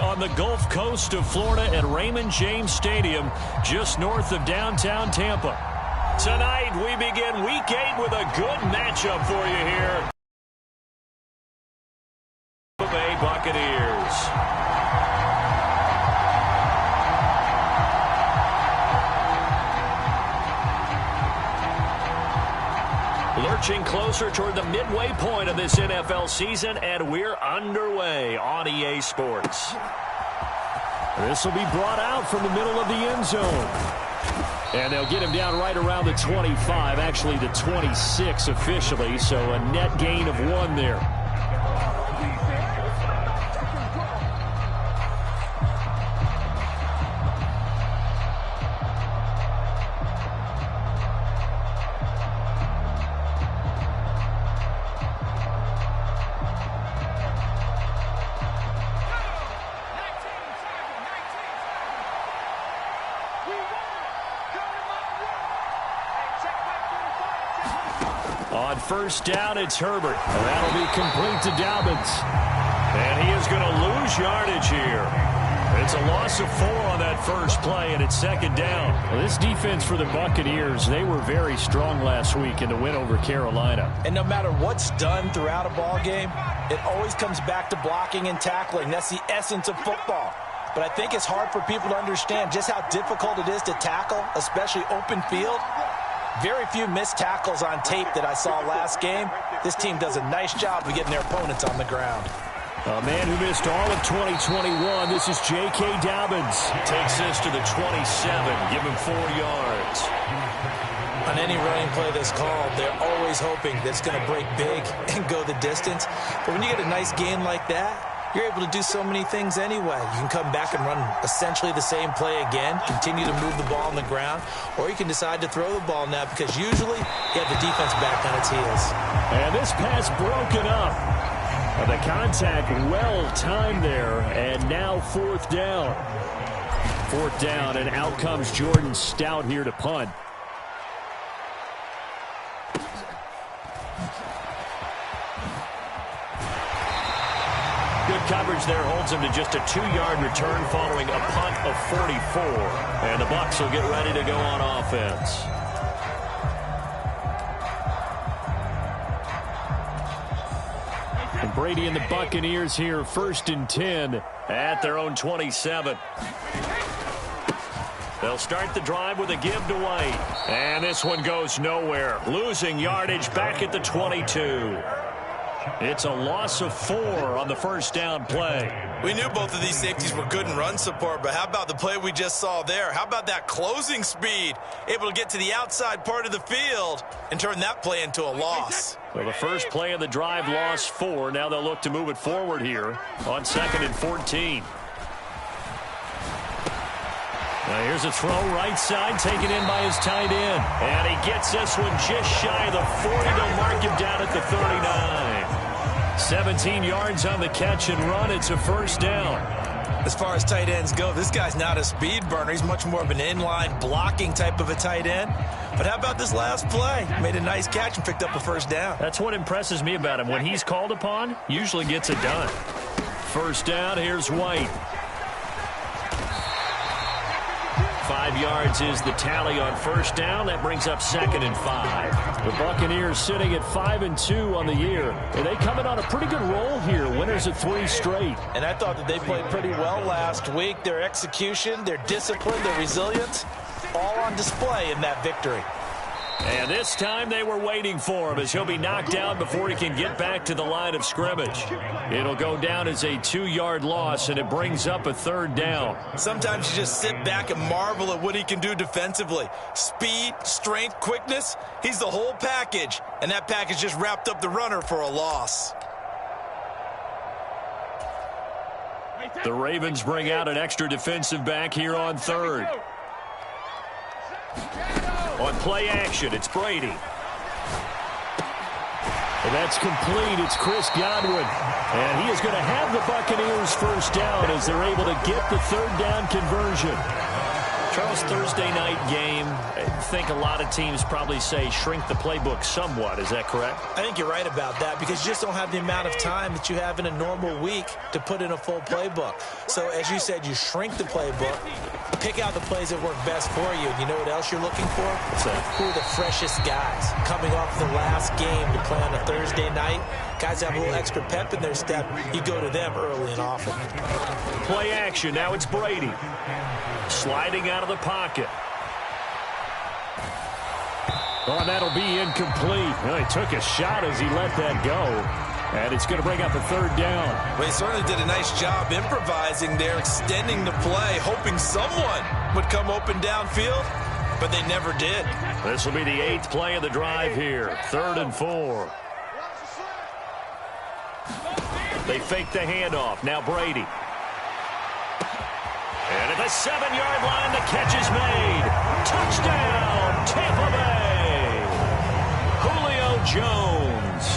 on the Gulf Coast of Florida at Raymond James Stadium, just north of downtown Tampa. Tonight, we begin Week 8 with a good matchup for you here. Bay Buccaneers. Lurching closer toward the midway point of this NFL season, and we're underway on EA Sports. This will be brought out from the middle of the end zone. And they'll get him down right around the 25, actually the 26 officially, so a net gain of 1 there. On first down, it's Herbert. And that'll be complete to Dobbins. And he is going to lose yardage here. It's a loss of 4 on that first play, and it's second down. Well, this defense for the Buccaneers, they were very strong last week in the win over Carolina. And no matter what's done throughout a ball game, it always comes back to blocking and tackling. That's the essence of football. But I think it's hard for people to understand just how difficult it is to tackle, especially open field. Very few missed tackles on tape that I saw last game. This team does a nice job of getting their opponents on the ground. A man who missed all of 2021, this is J.K. Dobbins. Takes this to the 27, give him 4 yards. On any running play that's called, they're always hoping that it's going to break big and go the distance. But when you get a nice gain like that, you're able to do so many things anyway. You can come back and run essentially the same play again, continue to move the ball on the ground, or you can decide to throw the ball now because usually you have the defense back on its heels. And this pass broken up. The contact well timed there, and now 4th down. 4th down, and out comes Jordan Stout here to punt. Good coverage there holds him to just a 2-yard return following a punt of 44. And the Bucs will get ready to go on offense. And Brady and the Buccaneers here, 1st and 10 at their own 27. They'll start the drive with a give to White. And this one goes nowhere. Losing yardage back at the 22. It's a loss of 4 on the first down play. We knew both of these safeties were good in run support, but how about the play we just saw there? How about that closing speed? Able to get to the outside part of the field and turn that play into a loss. Well, the first play of the drive lost 4. Now they'll look to move it forward here on 2nd and 14. Now here's a throw right side taken in by his tight end. And he gets this one just shy of the 40. They'll mark him down at the 39. 17 yards on the catch and run. It's a first down. As far as tight ends go, this guy's not a speed burner. He's much more of an inline blocking type of a tight end. But how about this last play? Made a nice catch and picked up a first down. That's what impresses me about him. When he's called upon, usually gets it done. First down, here's White. 5 yards is the tally on first down. That brings up 2nd and 5. The Buccaneers sitting at 5-2 on the year. And they coming on a pretty good roll here. Winners of 3 straight. And I thought that they played pretty well last week. Their execution, their discipline, their resilience, all on display in that victory. And this time they were waiting for him as he'll be knocked down before he can get back to the line of scrimmage. It'll go down as a 2-yard loss, and it brings up a 3rd down. Sometimes you just sit back and marvel at what he can do defensively. Speed, strength, quickness, he's the whole package. And that package just wrapped up the runner for a loss. The Ravens bring out an extra defensive back here on 3rd. On play action, it's Brady. And that's complete. It's Chris Godwin. And he is going to have the Buccaneers first down as they're able to get the 3rd down conversion. Charles, Thursday night game, I think a lot of teams probably say shrink the playbook somewhat. Is that correct? I think you're right about that because you just don't have the amount of time that you have in a normal week to put in a full playbook. So, as you said, you shrink the playbook, pick out the plays that work best for you. And you know what else you're looking for? What's that? Who are the freshest guys coming off the last game to play on a Thursday night? Guys have a little extra pep in their step. You go to them early and often. Play action. Now it's Brady. Sliding out of the pocket. Oh, and that'll be incomplete. Well, he took a shot as he let that go. And it's going to bring up a third down. Well, he certainly did a nice job improvising there, extending the play, hoping someone would come open downfield, but they never did. This will be the 8th play of the drive here. 3rd and 4. They fake the handoff. Now Brady. And at the 7-yard line, the catch is made. Touchdown, Tampa Bay. Julio Jones.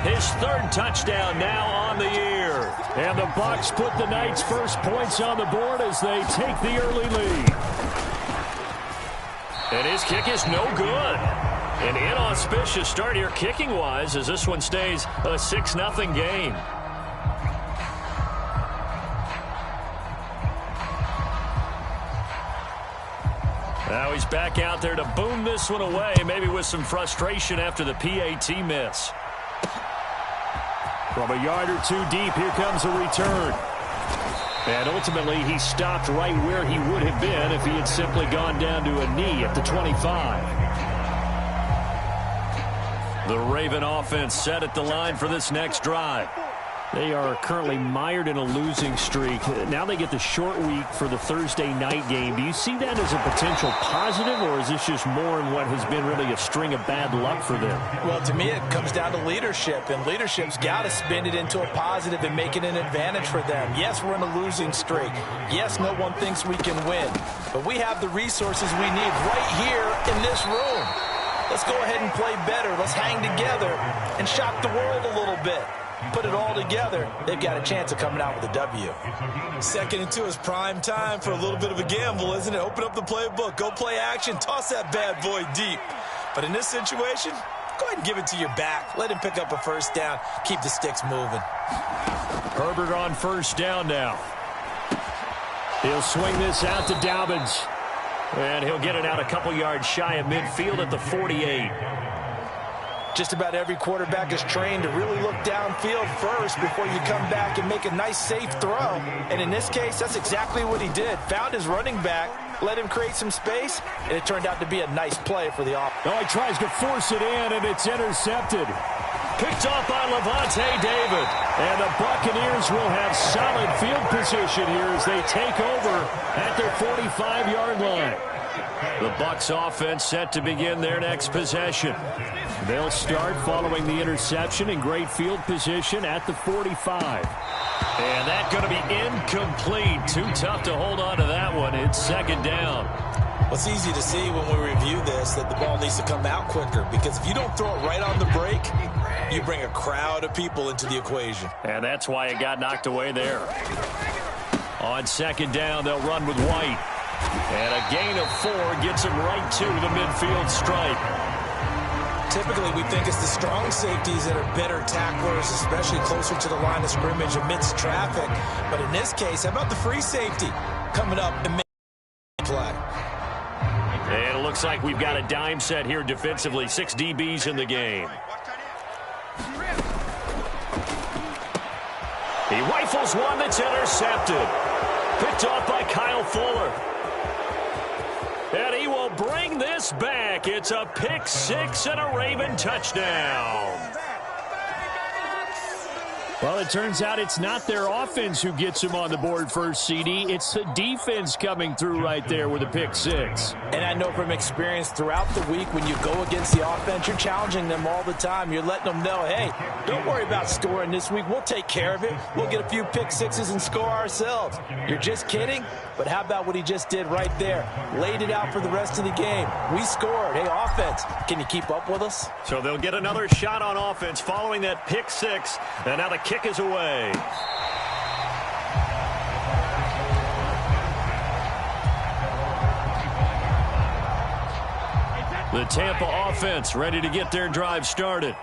His 3rd touchdown now on the year. And the Bucs put the night's first points on the board as they take the early lead. And his kick is no good. An inauspicious start here kicking-wise as this one stays a 6-0 game. Now he's back out there to boom this one away, maybe with some frustration after the PAT miss. From a yard or two deep, here comes a return. And ultimately, he stopped right where he would have been if he had simply gone down to a knee at the 25. The Raven offense set at the line for this next drive. They are currently mired in a losing streak. Now they get the short week for the Thursday night game. Do you see that as a potential positive, or is this just more in what has been really a string of bad luck for them? Well, to me, it comes down to leadership, and leadership's got to spin it into a positive and make it an advantage for them. Yes, we're in a losing streak. Yes, no one thinks we can win, but we have the resources we need right here in this room. Let's go ahead and play better. Let's hang together and shock the world a little bit. Put it all together, they've got a chance of coming out with a W. 2nd and 2 is prime time for a little bit of a gamble, isn't it? Open up the playbook, go play action, toss that bad boy deep. But in this situation, go ahead and give it to your back. Let him pick up a first down. Keep the sticks moving. Herbert on first down now. He'll swing this out to Dobbins. And he'll get it out a couple yards shy of midfield at the 48. Just about every quarterback is trained to really look downfield first before you come back and make a nice, safe throw. And in this case, that's exactly what he did. Found his running back, let him create some space, and it turned out to be a nice play for the offense. Oh, he tries to force it in, and it's intercepted. Picked off by Levante David. And the Buccaneers will have solid field position here as they take over at their 45-yard line. The Bucs offense set to begin their next possession. They'll start following the interception in great field position at the 45. And that's going to be incomplete. Too tough to hold on to that one. It's 2nd down. Well, it's easy to see when we review this that the ball needs to come out quicker, because if you don't throw it right on the break, you bring a crowd of people into the equation. And that's why it got knocked away there. On 2nd down, they'll run with White. And a gain of 4 gets him right to the midfield stripe. Typically, we think it's the strong safeties that are better tacklers, especially closer to the line of scrimmage amidst traffic. But in this case, how about the free safety coming up and making a play? And it looks like we've got a dime set here defensively. 6 DBs in the game. He rifles one that's intercepted. Picked off by Kyle Fuller. And he will bring this back. It's a pick 6 and a Raven touchdown. Well, it turns out it's not their offense who gets him on the board first, CD. It's the defense coming through right there with a pick 6. And I know from experience throughout the week, when you go against the offense, you're challenging them all the time. You're letting them know, hey, don't worry about scoring this week. We'll take care of it. We'll get a few pick 6s and score ourselves. You're just kidding? But how about what he just did right there? Laid it out for the rest of the game. We scored. Hey, offense, can you keep up with us? So they'll get another shot on offense following that pick 6. And now the kick is away. The Tampa offense ready to get their drive started.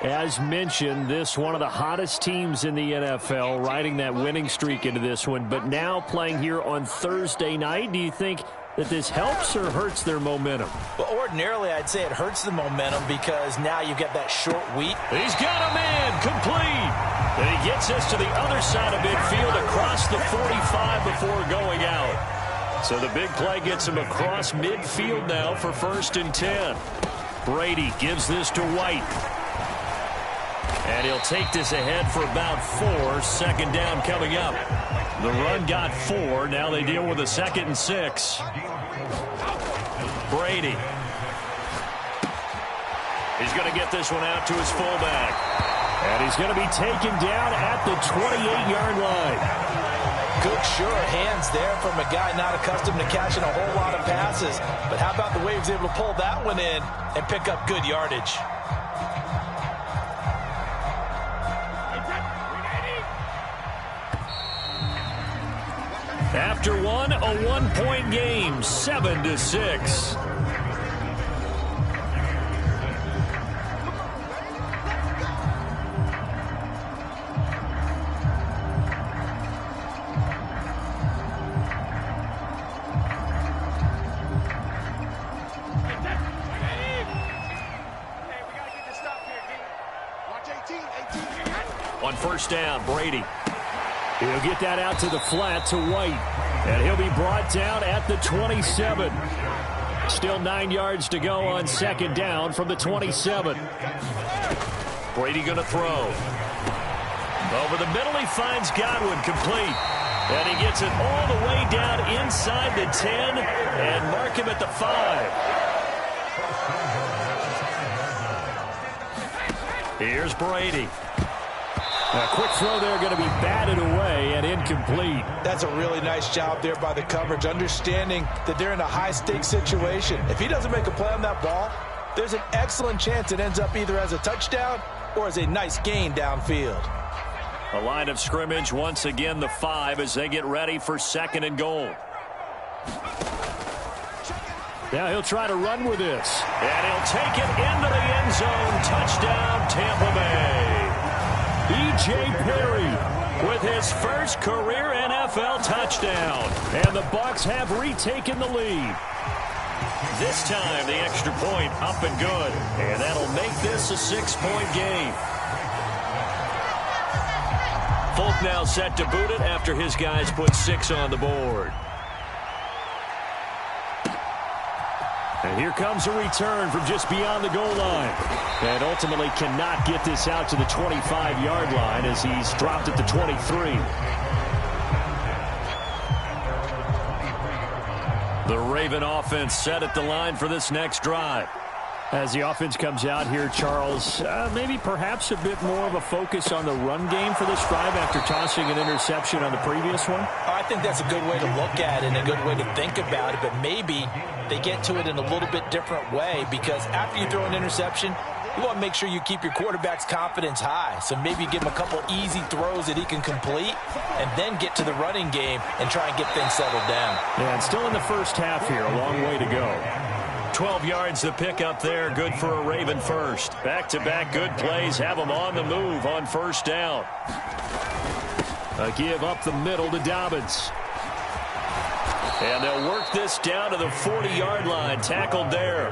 As mentioned, this one of the hottest teams in the NFL, riding that winning streak into this one, but now playing here on Thursday night. Do you think that this helps or hurts their momentum? Well, ordinarily, I'd say it hurts the momentum because now you get that short week. He's got a man complete. And he gets us to the other side of midfield across the 45 before going out. So the big play gets him across midfield now for 1st and 10. Brady gives this to White. And he'll take this ahead for about 4. 2nd down coming up. The run got 4. Now they deal with a 2nd and 6. Brady. He's going to get this one out to his fullback. And he's going to be taken down at the 28-yard line. Good, sure hands there from a guy not accustomed to catching a whole lot of passes. But how about the way he was able to pull that one in and pick up good yardage? After one, a 1-point game, 7-6. On 1st down, Brady. He'll get that out to the flat to White. And he'll be brought down at the 27. Still 9 yards to go on 2nd down from the 27. Brady going to throw. Over the middle, he finds Godwin complete. And he gets it all the way down inside the 10 and mark him at the 5. Here's Brady. A quick throw there going to be batted away and incomplete. That's a really nice job there by the coverage, understanding that they're in a high-stakes situation. If he doesn't make a play on that ball, there's an excellent chance it ends up either as a touchdown or as a nice gain downfield. A line of scrimmage, once again the 5 as they get ready for 2nd and goal. Now he'll try to run with this. And he'll take it into the end zone. Touchdown, Tampa Bay. E.J. Perry with his first career NFL touchdown. And the Bucs have retaken the lead. This time the extra point up and good. And that'll make this a 6-point game. Folk now set to boot it after his guys put 6 on the board. And here comes a return from just beyond the goal line. And ultimately cannot get this out to the 25-yard line as he's dropped at the 23. The Raven offense set at the line for this next drive. As the offense comes out here, Charles, maybe perhaps a bit more of a focus on the run game for this drive after tossing an interception on the previous one? I think that's a good way to look at it and a good way to think about it, but maybe they get to it in a little bit different way because after you throw an interception, you want to make sure you keep your quarterback's confidence high. So maybe give him a couple easy throws that he can complete and then get to the running game and try and get things settled down. Yeah, and still in the first half here, a long way to go. 12 yards to pick up there, good for a Raven first. Back-to-back good plays have them on the move on 1st down. A give up the middle to Dobbins. And they'll work this down to the 40-yard line, tackled there.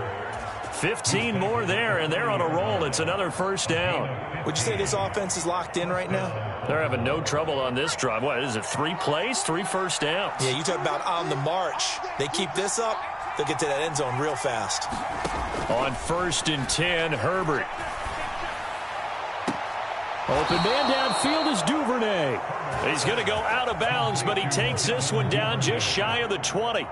15 more there, and they're on a roll. It's another 1st down. Would you say this offense is locked in right now? They're having no trouble on this drive. What is it, 3 plays, 3 first downs? Yeah, you talk about on the march. They keep this up, they'll get to that end zone real fast. On 1st and 10, Herbert. Open man downfield is Duvernay. He's going to go out of bounds, but he takes this one down just shy of the 20.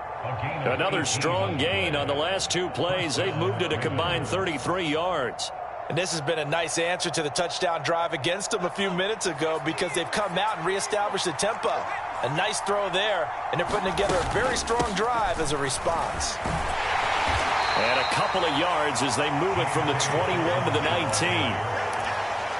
Another strong gain on the last 2 plays. They've moved it a combined 33 yards. And this has been a nice answer to the touchdown drive against them a few minutes ago because they've come out and reestablished the tempo. A nice throw there, and they're putting together a very strong drive as a response. And a couple of yards as they move it from the 21 to the 19.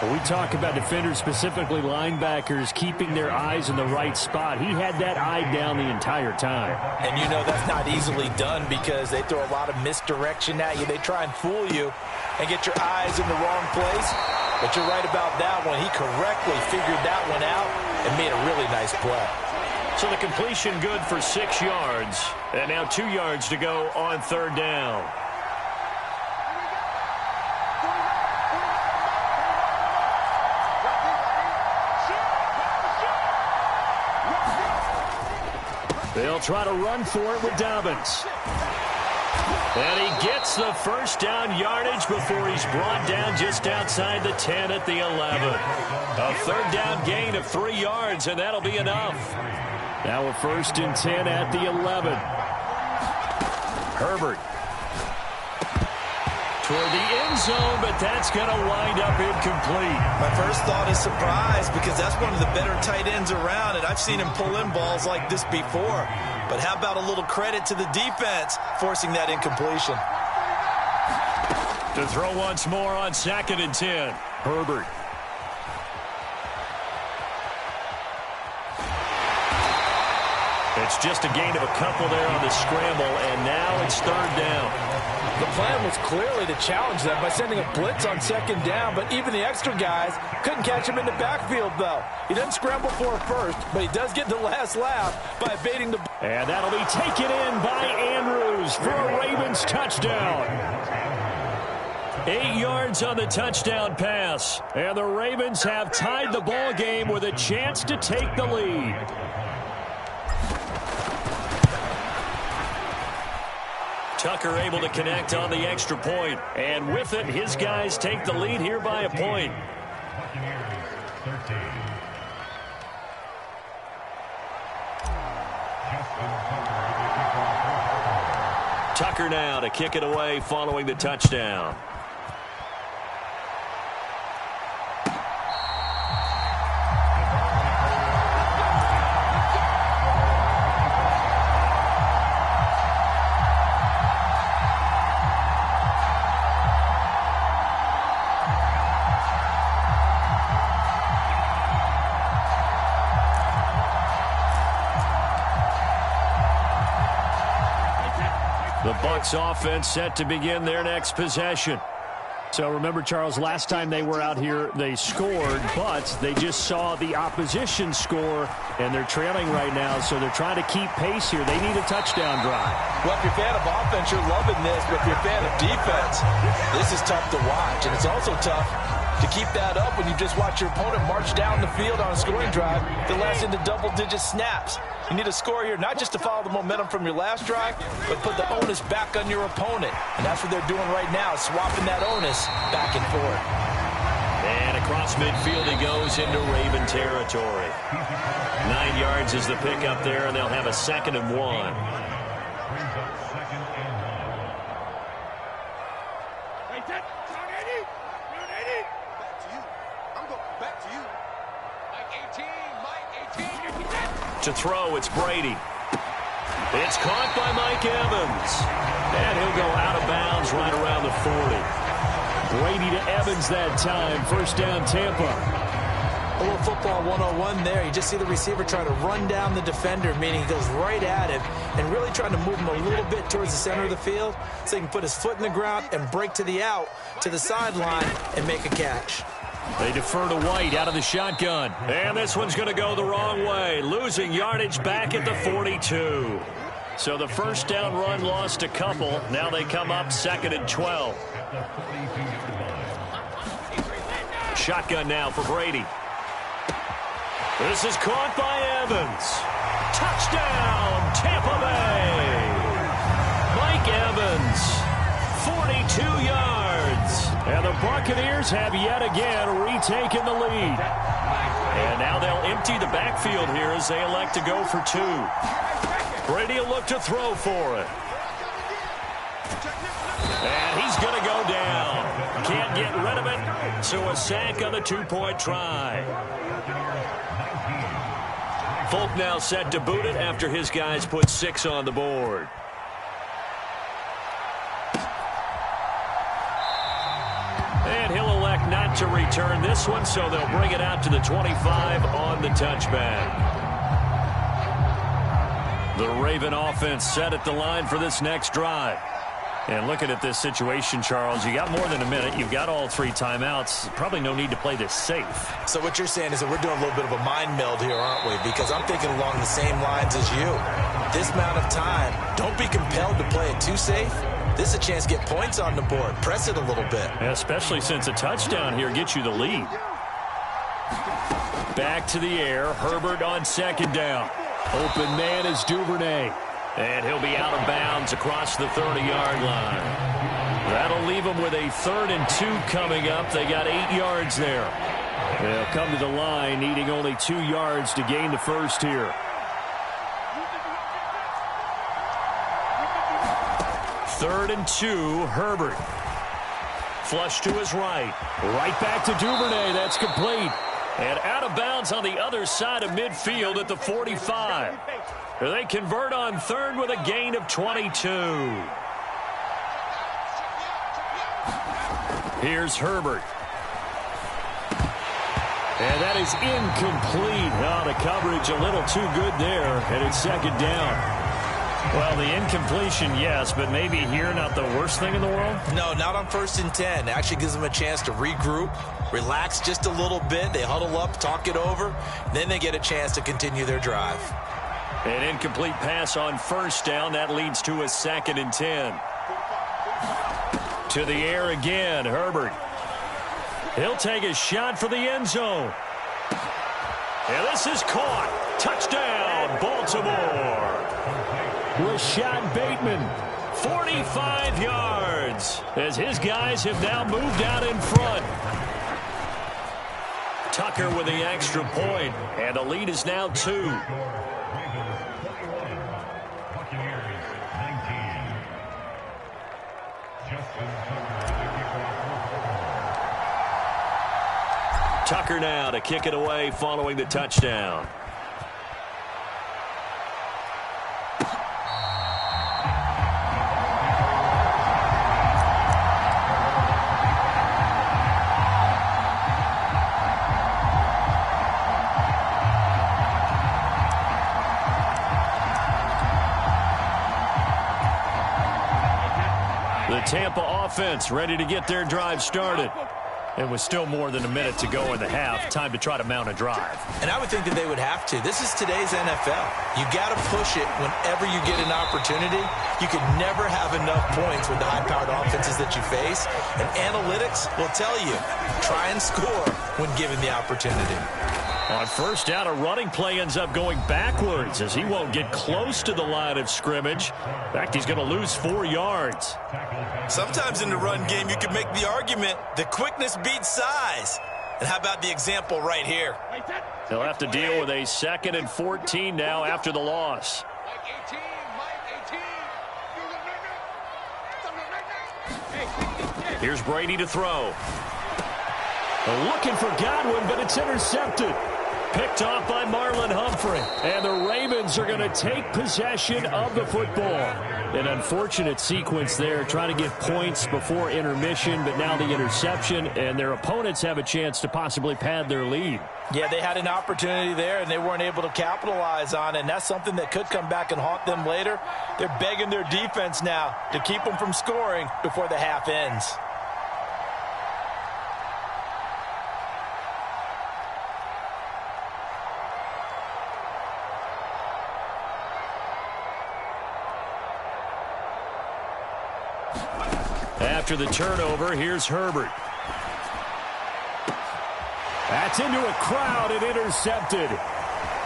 When we talk about defenders, specifically linebackers, keeping their eyes in the right spot, he had that eye down the entire time. And you know that's not easily done because they throw a lot of misdirection at you. They try and fool you and get your eyes in the wrong place. But you're right about that one. He correctly figured that one out and made a really nice play. So the completion good for 6 yards. And now 2 yards to go on third down. They'll try to run for it with Dobbins. And he gets the first down yardage before he's brought down just outside the 10 at the 11. A third down gain of 3 yards, and that'll be enough. Now a 1st and 10 at the 11. Herbert. Toward the end zone, but that's going to wind up incomplete. My first thought is surprise because that's one of the better tight ends around, and I've seen him pull in balls like this before. But how about a little credit to the defense forcing that incompletion? To throw once more on 2nd and 10. Herbert. It's just a gain of a couple there on the scramble, and now it's third down. The plan was clearly to challenge them by sending a blitz on 2nd down, but even the extra guys couldn't catch him in the backfield, though. He doesn't scramble for a first, but he does get the last laugh by evading the... And that'll be taken in by Andrews for a Ravens touchdown. 8 yards on the touchdown pass, and the Ravens have tied the ball game with a chance to take the lead. Tucker able to connect on the extra point. And with it, his guys take the lead here by a point. Tucker now to kick it away following the touchdown. The Bucs offense set to begin their next possession. So remember, Charles, last time they were out here, they scored, but they just saw the opposition score, and they're trailing right now, so they're trying to keep pace here. They need a touchdown drive. Well, if you're a fan of offense, you're loving this, but if you're a fan of defense, this is tough to watch, and it's also tough to keep that up when you just watch your opponent march down the field on a scoring drive that lasts into double-digit snaps. You need a score here, not just to follow the momentum from your last drive, but put the onus back on your opponent. And that's what they're doing right now, swapping that onus back and forth. And across midfield he goes into Raven territory. 9 yards is the pickup there, and they'll have a 2nd and 1. To throw, it's Brady. It's caught by Mike Evans. And he'll go out of bounds right around the 40. Brady to Evans that time. First down, Tampa. A little football 101 there. You just see the receiver trying to run down the defender, meaning he goes right at him and really trying to move him a little bit towards the center of the field so he can put his foot in the ground and break to the out, to the sideline, and make a catch. They defer to White out of the shotgun. And this one's going to go the wrong way. Losing yardage back at the 42. So the first down run lost a couple. Now they come up 2nd and 12. Shotgun now for Brady. This is caught by Evans. Touchdown, Tampa Bay. Mike Evans, 42 yards. And the Buccaneers have yet again retaken the lead. And now they'll empty the backfield here as they elect to go for 2. Brady will look to throw for it. And he's going to go down. Can't get rid of it, so a sack on the 2-point try. Folk now set to boot it after his guys put 6 on the board. And he'll elect elect not to return this one, so they'll bring it out to the 25 on the touchback. The Raven offense set at the line for this next drive. And looking at this situation, Charles, you got more than a minute. You've got all 3 timeouts. Probably no need to play this safe. So what you're saying is that we're doing a little bit of a mind meld here, aren't we? Because I'm thinking along the same lines as you. This amount of time, don't be compelled to play it too safe. This is a chance to get points on the board. Press it a little bit. Yeah, especially since a touchdown here gets you the lead. Back to the air. Herbert on second down. Open man is Duvernay. And he'll be out of bounds across the 30-yard line. That'll leave them with a 3rd and 2 coming up. They got 8 yards there. They'll come to the line needing only 2 yards to gain the first here. 3rd and 2, Herbert. Flush to his right. Right back to Duvernay. That's complete. And out of bounds on the other side of midfield at the 45. They convert on 3rd with a gain of 22. Here's Herbert. And that is incomplete. Oh, the coverage a little too good there, and it's 2nd down. Well, the incompletion, yes, but maybe here not the worst thing in the world? No, not on 1st and 10. It actually gives them a chance to regroup, relax just a little bit. They huddle up, talk it over, then they get a chance to continue their drive. An incomplete pass on 1st down. That leads to a 2nd and 10. To the air again, Herbert. He'll take a shot for the end zone. And this is caught. Touchdown, Baltimore. Rashad Bateman, 45 yards, as his guys have now moved out in front. Tucker with the extra point, and the lead is now 2. Tucker now to kick it away following the touchdown. The Tampa offense ready to get their drive started. And with still more than a minute to go in the half, time to try to mount a drive. And I would think that they would have to. This is today's NFL. You got to push it whenever you get an opportunity. You can never have enough points with the high-powered offenses that you face. And analytics will tell you, try and score when given the opportunity. On 1st down, a running play ends up going backwards as he won't get close to the line of scrimmage. In fact, he's going to lose 4 yards. Sometimes in the run game, you can make the argument that quickness beats size. And how about the example right here? They'll have to deal with a 2nd and 14 now after the loss. Here's Brady to throw. Looking for Godwin, but it's intercepted. Picked off by Marlon Humphrey. And the Ravens are going to take possession of the football. An unfortunate sequence there, trying to get points before intermission, but now the interception, and their opponents have a chance to possibly pad their lead. Yeah, they had an opportunity there, and they weren't able to capitalize on it, and that's something that could come back and haunt them later. They're begging their defense now to keep them from scoring before the half ends. After the turnover, here's Herbert. That's into a crowd and intercepted.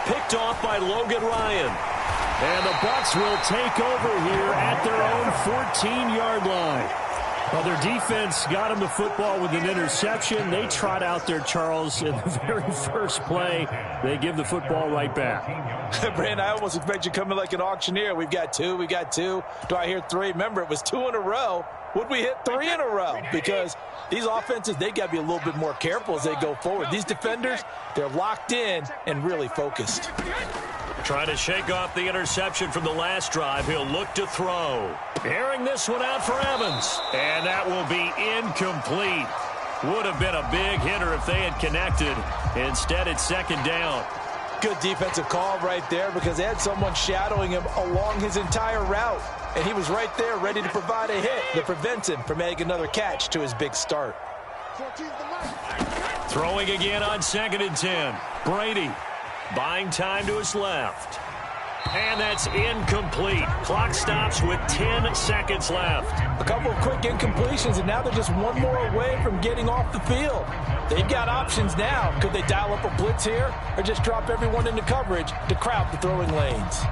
Picked off by Logan Ryan. And the Bucs will take over here at their own 14-yard line. Well, their defense got them the football with an interception. They trot out there, Charles, in the very first play. They give the football right back. Brandon, I almost expect you coming like an auctioneer. We've got two. Do I hear 3? Remember, it was 2 in a row. Would we hit 3 in a row? Because these offenses, they got to be a little bit more careful as they go forward. These defenders, they're locked in and really focused. Trying to shake off the interception from the last drive. He'll look to throw. Airing this one out for Evans. And that will be incomplete. Would have been a big hitter if they had connected. Instead, it's second down. Good defensive call right there because they had someone shadowing him along his entire route. And he was right there ready to provide a hit that prevents him from making another catch to his big start. Throwing again on 2nd and 10. Brady buying time to his left. And that's incomplete. Clock stops with 10 seconds left. A couple of quick incompletions, and now they're just one more away from getting off the field. They've got options now. Could they dial up a blitz here or just drop everyone into coverage to crowd the throwing lanes?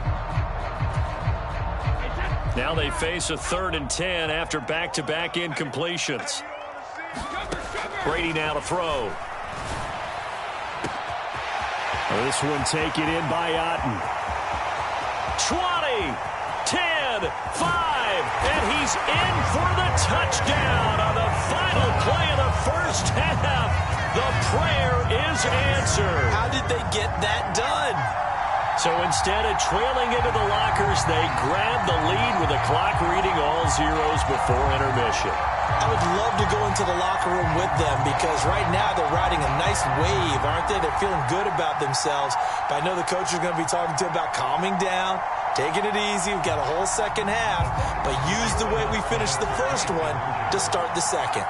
Now they face a 3rd and 10 after back-to-back incompletions. Brady now to throw. This one taken in by Otten. 20, 10, 5, and he's in for the touchdown on the final play of the first half. The prayer is answered. How did they get that done? So instead of trailing into the lockers, they grab the lead with the clock reading all zeros before intermission. I would love to go into the locker room with them because right now they're riding a nice wave, aren't they? They're feeling good about themselves. But I know the coach is going to be talking to them about calming down, taking it easy. We've got a whole second half, but use the way we finished the first one to start the second.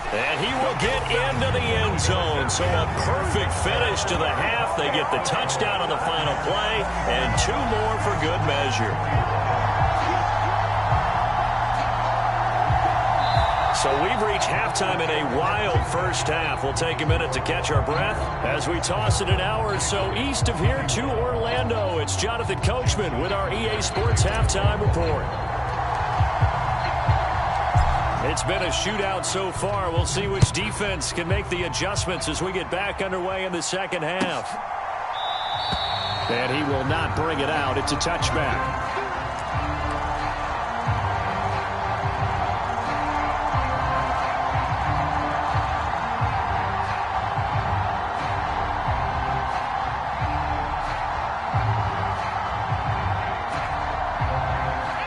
And he will get into the end zone. So a perfect finish to the half. They get the touchdown on the final play and 2 more for good measure. So we've reached halftime in a wild first half. We'll take a minute to catch our breath as we toss it an hour or so east of here to Orlando. It's Jonathan Coachman with our EA Sports Halftime Report. It's been a shootout so far. We'll see which defense can make the adjustments as we get back underway in the second half. And he will not bring it out. It's a touchback.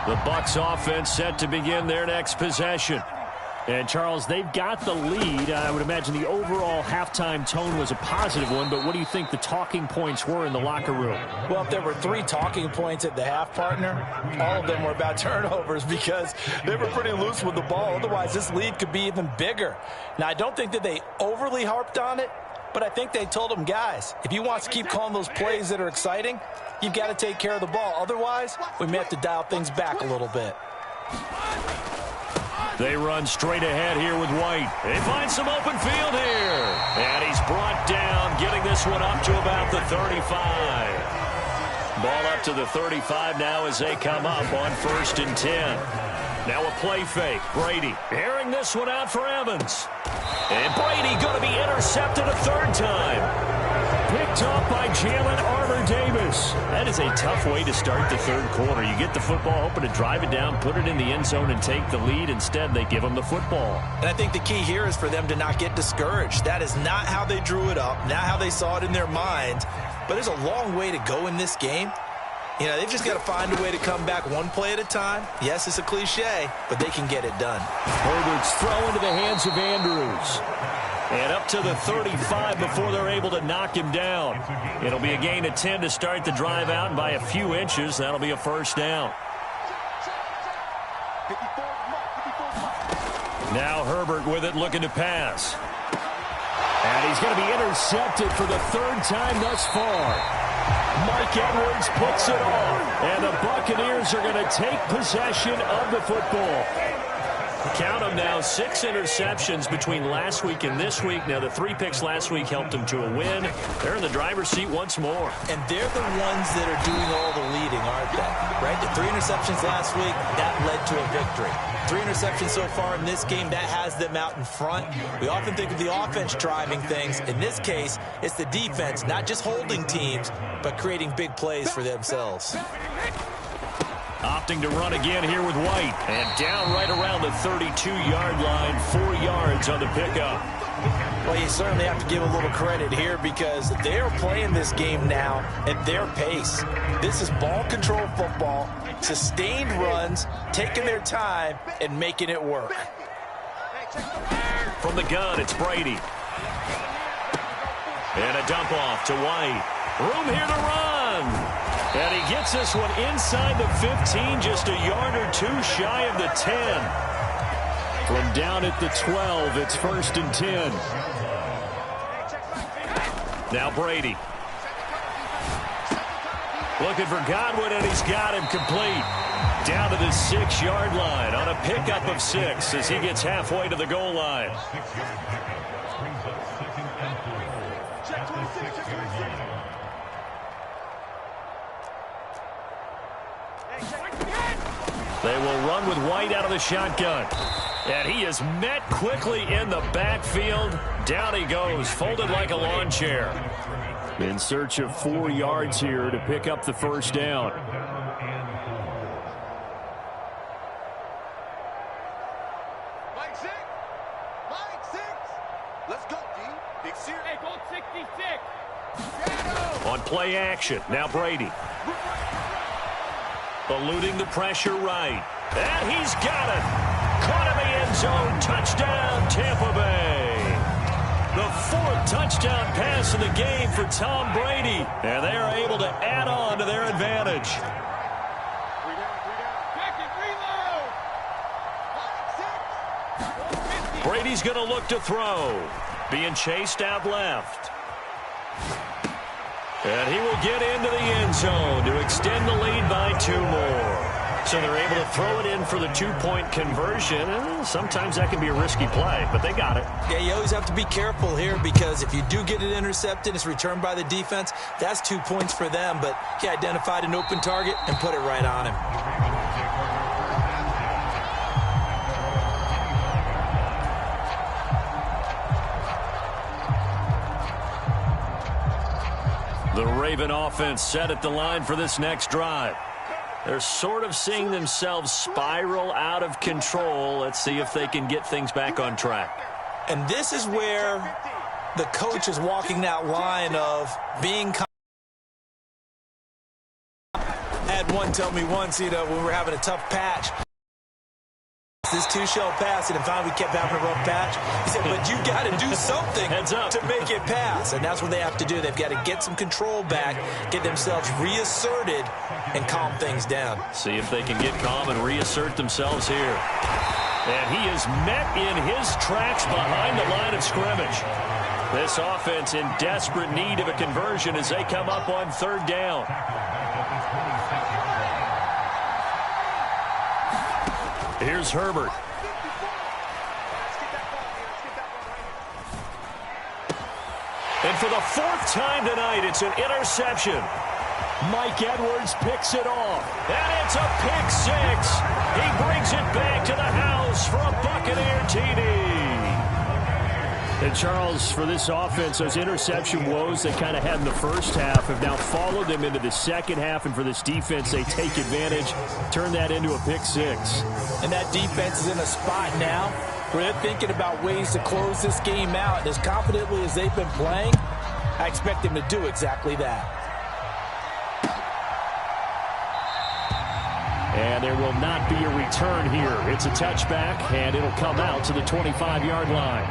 The Bucs offense set to begin their next possession. And, Charles, they've got the lead. I would imagine the overall halftime tone was a positive one, but what do you think the talking points were in the locker room? Well, if there were 3 talking points at the half, partner, all of them were about turnovers because they were pretty loose with the ball. Otherwise, this lead could be even bigger. Now, I don't think that they overly harped on it, but I think they told them, guys, if you want to keep calling those plays that are exciting, you've got to take care of the ball. Otherwise, we may have to dial things back a little bit. They run straight ahead here with White. They find some open field here. And he's brought down, getting this one up to about the 35. Ball up to the 35 now as they come up on 1st and 10. Now a play fake. Brady airing this one out for Evans. And Brady going to be intercepted a 3rd time. Picked off by Jalen Armour-Davis. That is a tough way to start the 3rd quarter. You get the football, hoping to drive it down, put it in the end zone, and take the lead. Instead, they give them the football. And I think the key here is for them to not get discouraged. That is not how they drew it up, not how they saw it in their mind. But there's a long way to go in this game. You know, they've just got to find a way to come back one play at a time. Yes, it's a cliche, but they can get it done. Herbert's throw into the hands of Andrews. And up to the 35 before they're able to knock him down. It'll be a gain of 10 to start the drive out, and by a few inches, that'll be a 1st down. Now Herbert with it, looking to pass. And he's going to be intercepted for the 3rd time thus far. Mike Edwards puts it on, and the Buccaneers are going to take possession of the football. Count them now, 6 interceptions between last week and this week. Now, the 3 picks last week helped them to a win. They're in the driver's seat once more. And they're the ones that are doing all the leading, aren't they? Right? The 3 interceptions last week, that led to a victory. 3 interceptions so far in this game, that has them out in front. We often think of the offense driving things. In this case, it's the defense, not just holding teams, but creating big plays for themselves. Opting to run again here with White. And down right around the 32-yard line, 4 yards on the pickup. Well, you certainly have to give a little credit here because they're playing this game now at their pace. This is ball control football, sustained runs, taking their time, and making it work. From the gun, it's Brady. And a dump off to White. Room here to run. And he gets this one inside the 15, just a yard or two shy of the 10. From down at the 12, it's 1st and 10. Now Brady. Looking for Godwin, and he's got him complete. Down to the 6-yard line on a pickup of 6 as he gets halfway to the goal line. They will run with White out of the shotgun. And he is met quickly in the backfield. Down he goes, folded like a lawn chair. In search of 4 yards here to pick up the first down. Let's go, D. Big Sear. Hey, go 66. On play action, now Brady. Eluding the pressure right. And he's got it. Caught in the end zone. Touchdown, Tampa Bay. The 4th touchdown pass in the game for Tom Brady. And they are able to add on to their advantage. Brady's going to look to throw. Being chased out left. And he will get into the end zone to extend the lead by 2 more. So they're able to throw it in for the 2-point conversion. Sometimes that can be a risky play, but they got it. Yeah, you always have to be careful here because if you do get it intercepted, it's returned by the defense. That's 2 points for them, but he identified an open target and put it right on him. The Raven offense set at the line for this next drive. They're sort of seeing themselves spiral out of control. Let's see if they can get things back on track. And this is where the coach is walking that line of being calm. I had one tell me once, when we were having a tough patch, this 2-shell pass, and finally we kept having a rough patch. He said, but you got to do something to make it pass. And that's what they have to do. They've got to get some control back, get themselves reasserted, and calm things down. See if they can get calm and reassert themselves here. And he is met in his tracks behind the line of scrimmage. This offense in desperate need of a conversion as they come up on 3rd down. Here's Herbert. And for the 4th time tonight, it's an interception. Mike Edwards picks it off. And it's a pick 6. He brings it back to the house for a Buccaneer TD. And Charles, for this offense, those interception woes they kind of had in the first half have now followed them into the second half. And for this defense, they take advantage, turn that into a pick 6. And that defense is in a spot now where they're thinking about ways to close this game out. And as confidently as they've been playing, I expect them to do exactly that. And there will not be a return here. It's a touchback, and it'll come out to the 25-yard line.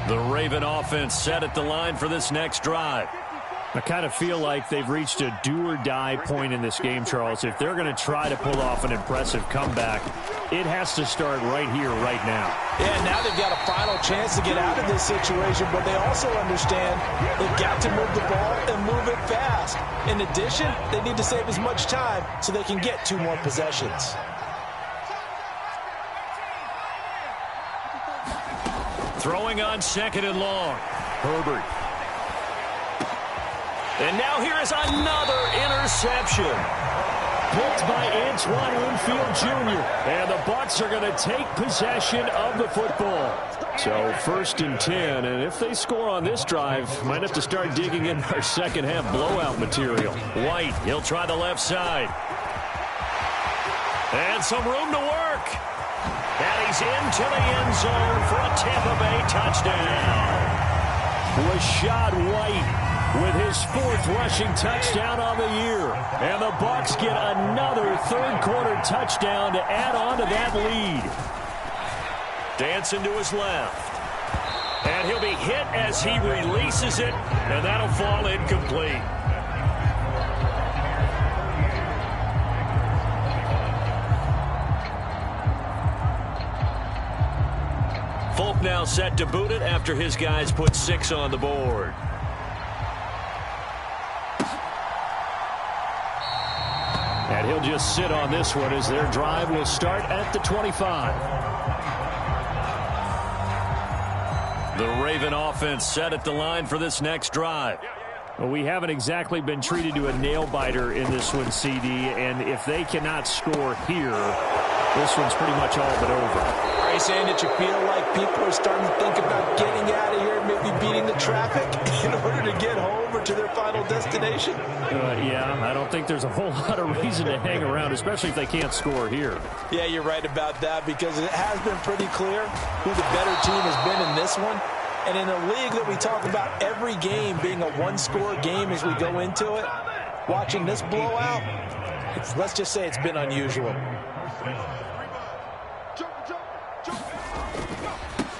The Raven offense set at the line for this next drive. I kind of feel like they've reached a do-or-die point in this game, Charles. If they're going to try to pull off an impressive comeback, it has to start right here, right now. Yeah, now they've got a final chance to get out of this situation, but they also understand they've got to move the ball and move it fast. In addition, they need to save as much time so they can get 2 more possessions. Throwing on 2nd and long. Herbert. And now here is another interception. Picked by Antoine Winfield Jr. And the Bucs are going to take possession of the football. So 1st and 10. And if they score on this drive, might have to start digging in our second half blowout material. White, he'll try the left side. And some room to work. And he's into the end zone for a Tampa Bay touchdown. Rashad White with his 4th rushing touchdown on the year. And the Bucs get another third-quarter touchdown to add on to that lead. Dancing to his left. And he'll be hit as he releases it, and that'll fall incomplete. Folk now set to boot it after his guys put 6 on the board. And he'll just sit on this one as their drive will start at the 25. The Raven offense set at the line for this next drive. Well, we haven't exactly been treated to a nail-biter in this one, CD, and if they cannot score here, this one's pretty much all but over. Are you saying that you feel like people are starting to think about getting out of here, maybe beating the traffic in order to get home or to their final destination? Yeah, I don't think there's a whole lot of reason to hang around, especially if they can't score here. Yeah, you're right about that because it has been pretty clear who the better team has been in this one. And in a league that we talk about every game being a one-score game as we go into it, watching this blowout, let's just say it's been unusual.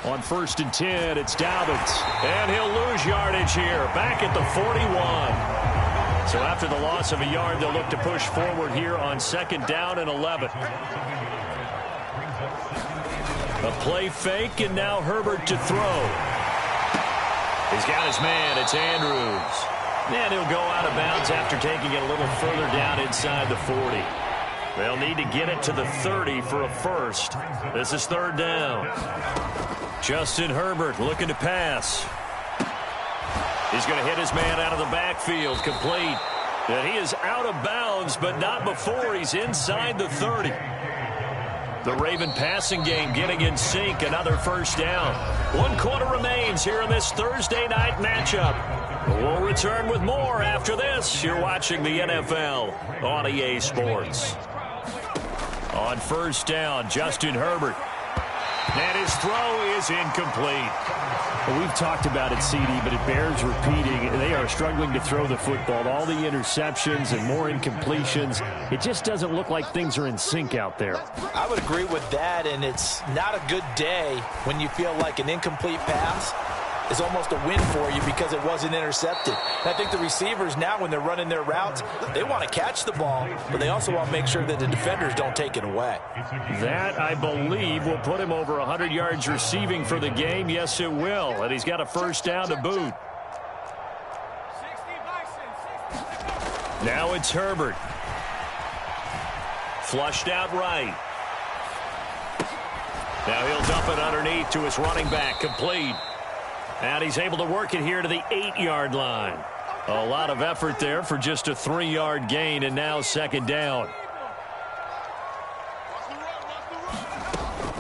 On 1st and 10, it's Dobbins. And he'll lose yardage here, back at the 41. So after the loss of a yard, they'll look to push forward here on 2nd down and 11. A play fake, and now Herbert to throw. He's got his man. It's Andrews. And he'll go out of bounds after taking it a little further down inside the 40. They'll need to get it to the 30 for a first. This is 3rd down. Justin Herbert looking to pass. He's going to hit his man out of the backfield. Complete. And he is out of bounds, but not before he's inside the 30. The Raven passing game getting in sync. Another 1st down. 1 quarter remains here in this Thursday night matchup. We'll return with more after this. You're watching the NFL on EA Sports. On 1st down, Justin Herbert. And his throw is incomplete. Well, we've talked about it, CD, but it bears repeating. They are struggling to throw the football. All the interceptions and more incompletions. It just doesn't look like things are in sync out there. I would agree with that, and it's not a good day when you feel like an incomplete pass is almost a win for you because it wasn't intercepted. And I think the receivers now, when they're running their routes, they want to catch the ball, but they also want to make sure that the defenders don't take it away. That, I believe, will put him over 100 yards receiving for the game. Yes, it will. And he's got a 1st down to boot. Now it's Herbert. Flushed out right. Now he'll dump it underneath to his running back. Complete. And he's able to work it here to the 8-yard line. A lot of effort there for just a 3-yard gain, and now 2nd down.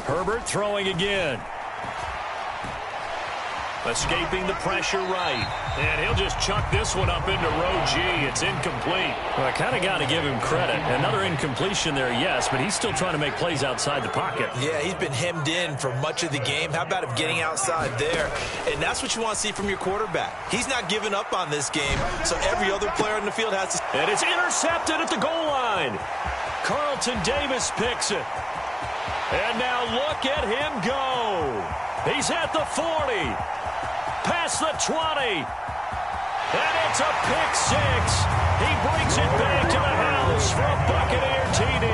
Herbert throwing again. Escaping the pressure right. And he'll just chuck this one up into row G. It's incomplete. Well, I kind of got to give him credit. Another incompletion there, yes, but he's still trying to make plays outside the pocket. Yeah, he's been hemmed in for much of the game. How about him getting outside there? And that's what you want to see from your quarterback. He's not giving up on this game, so every other player in the field has to... And it's intercepted at the goal line. Carlton Davis picks it. And now look at him go. He's at the 40. Past the 20. And it's a pick 6. He brings it back to the house for a Buccaneer TD.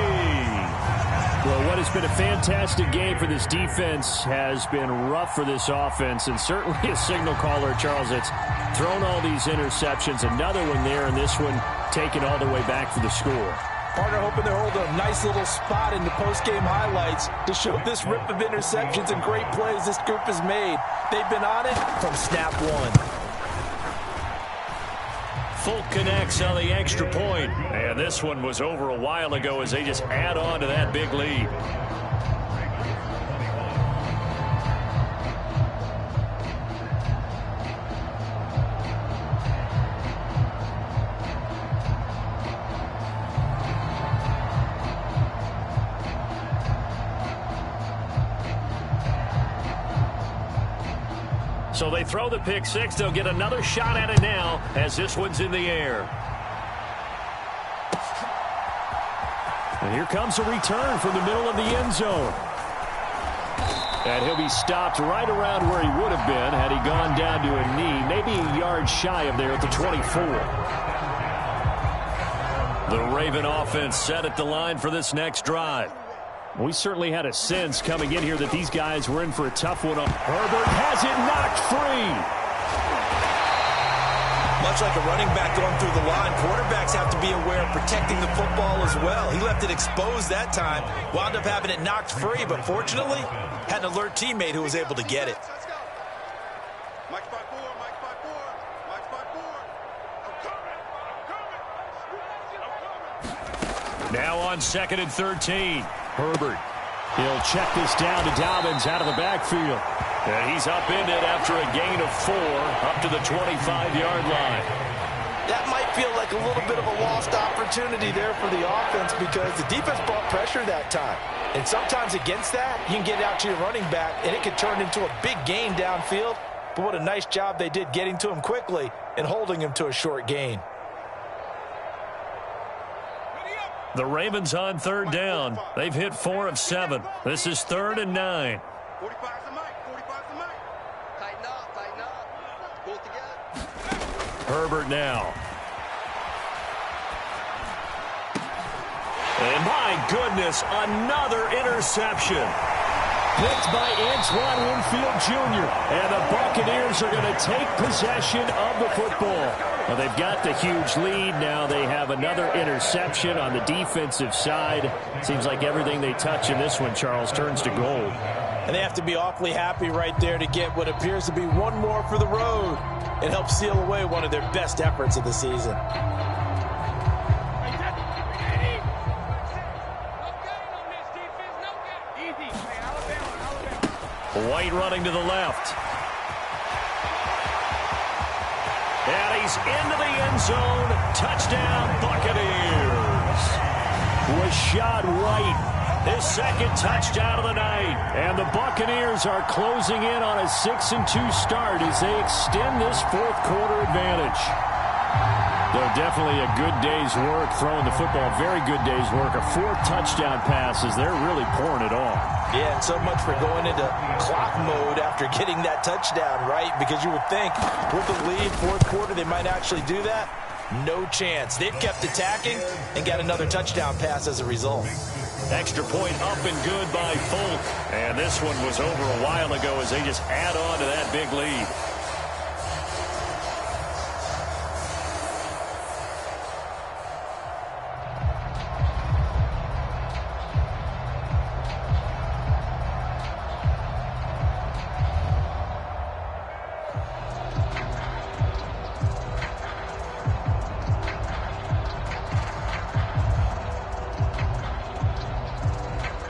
Well, what has been a fantastic game for this defense has been rough for this offense, and certainly a signal caller, Charles, that's thrown all these interceptions. Another one there, and this one taken all the way back for the score. Partner hoping they're holding a nice little spot in the post-game highlights to show this rip of interceptions and great plays this group has made. They've been on it from snap one. Folk connects on the extra point. And this one was over a while ago as they just add on to that big lead. So they throw the pick six. They'll get another shot at it now as this one's in the air. And here comes a return from the middle of the end zone. And he'll be stopped right around where he would have been had he gone down to a knee, maybe a yard shy of there at the 24. The Raven offense set at the line for this next drive. We certainly had a sense coming in here that these guys were in for a tough one. Herbert has it knocked free. Much like a running back going through the line, quarterbacks have to be aware of protecting the football as well. He left it exposed that time, wound up having it knocked free, but fortunately, had an alert teammate who was able to get it. Mike 5-4, Mike 5-4, Mike 5-4. Now on 2nd and 13. Herbert. He'll check this down to Dobbins out of the backfield. And he's upended after a gain of 4 up to the 25-yard line. That might feel like a little bit of a lost opportunity there for the offense because the defense brought pressure that time. And sometimes against that, you can get out to your running back, and it can turn into a big gain downfield. But what a nice job they did getting to him quickly and holding him to a short gain. The Ravens on 3rd down. They've hit 4 of 7. This is 3rd and 9. 45's the mic, 45's the mic. Tighten up, pull it together. Herbert now. And my goodness, another interception. Picked by Antoine Winfield Jr. And the Buccaneers are going to take possession of the football. Well, they've got the huge lead. Now they have another interception on the defensive side. Seems like everything they touch in this one, Charles, turns to gold. And they have to be awfully happy right there to get what appears to be one more for the road and help seal away one of their best efforts of the season. White running to the left. And he's into the end zone. Touchdown, Buccaneers. Rashad White, his 2nd touchdown of the night. And the Buccaneers are closing in on a 6-2 start as they extend this 4th quarter advantage. Though definitely a good day's work throwing the football. Very good day's work. A 4th touchdown pass as they're really pouring it on. Yeah, and so much for going into clock mode after getting that touchdown, right? Because you would think with the lead, 4th quarter, they might actually do that. No chance. They've kept attacking and got another touchdown pass as a result. Extra point up and good by Folk. And this one was over a while ago as they just add on to that big lead.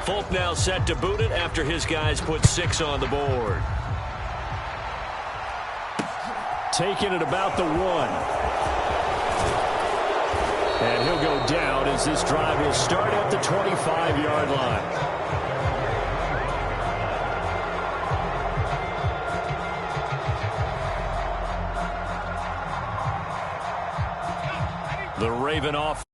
Folk now set to boot it after his guys put 6 on the board. Taking it about the 1. And he'll go down as this drive will start at the 25-yard line. The Raven offense